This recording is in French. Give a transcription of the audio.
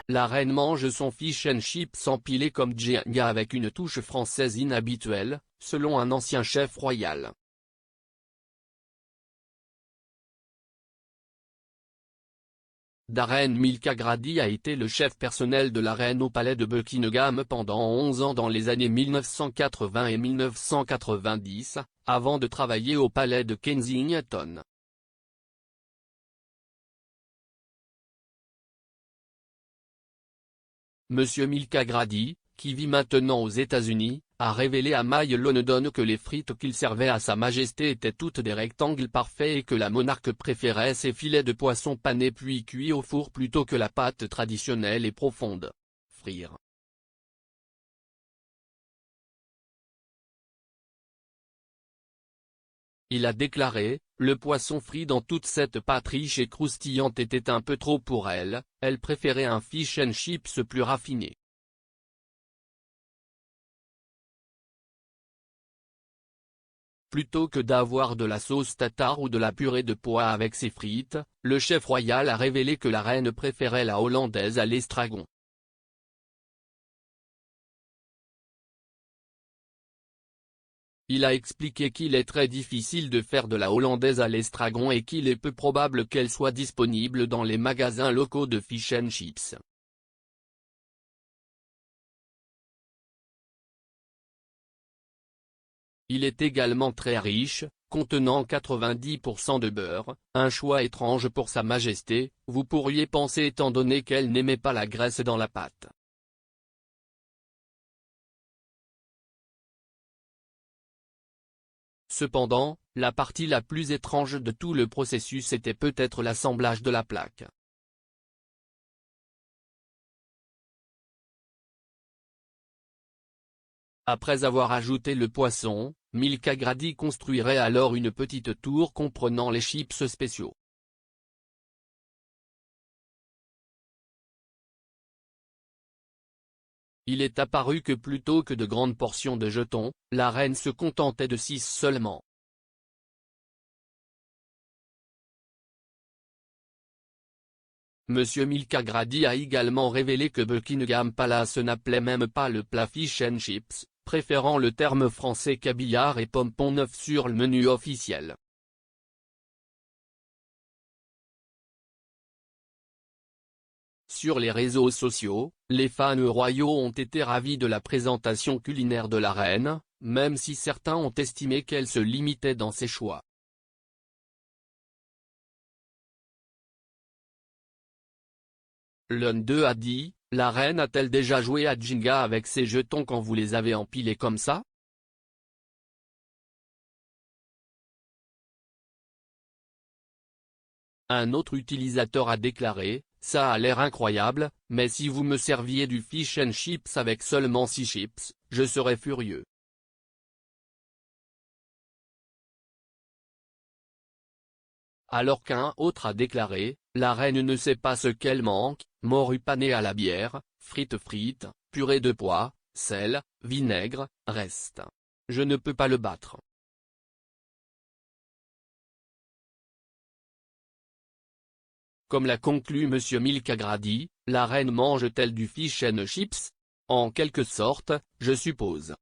la reine mange son fish and chips empilé comme Jenga avec une touche française inhabituelle, selon un ancien chef royal. Darren Mulcagrady a été le chef personnel de la reine au palais de Buckingham pendant 11 ans dans les années 1980 et 1990, avant de travailler au palais de Kensington. Monsieur Mulcagrady, qui vit maintenant aux États-Unis, a révélé à My London que les frites qu'il servait à Sa Majesté étaient toutes des rectangles parfaits et que la monarque préférait ses filets de poisson panés puis cuits au four plutôt que la pâte traditionnelle et profonde. Frire. Il a déclaré, le poisson frit dans toute cette pâte riche et croustillante était un peu trop pour elle préférait un fish and chips plus raffiné. Plutôt que d'avoir de la sauce tartare ou de la purée de pois avec ses frites, le chef royal a révélé que la reine préférait la hollandaise à l'estragon. Il a expliqué qu'il est très difficile de faire de la hollandaise à l'estragon et qu'il est peu probable qu'elle soit disponible dans les magasins locaux de fish and chips. Il est également très riche, contenant 90% de beurre, un choix étrange pour Sa Majesté, vous pourriez penser étant donné qu'elle n'aimait pas la graisse dans la pâte. Cependant, la partie la plus étrange de tout le processus était peut-être l'assemblage de la plaque. Après avoir ajouté le poisson, Mulcagrady construirait alors une petite tour comprenant les chips spéciaux. Il est apparu que plutôt que de grandes portions de jetons, la reine se contentait de 6 seulement. Monsieur Mulcagrady a également révélé que Buckingham Palace n'appelait même pas le plat fish and chips, préférant le terme français caviar et pompons neufs sur le menu officiel. Sur les réseaux sociaux, les fans royaux ont été ravis de la présentation culinaire de la reine, même si certains ont estimé qu'elle se limitait dans ses choix. L'un d'eux a dit, la reine a-t-elle déjà joué à Jenga avec ses jetons quand vous les avez empilés comme ça? Un autre utilisateur a déclaré, ça a l'air incroyable, mais si vous me serviez du fish and chips avec seulement 6 chips, je serais furieux. Alors qu'un autre a déclaré, la reine ne sait pas ce qu'elle manque, morue panée à la bière, frites, purée de pois, sel, vinaigre, reste. Je ne peux pas le battre. Comme l'a conclu Monsieur Mulcagrady, la reine mange-t-elle du fish and chips? En quelque sorte, je suppose.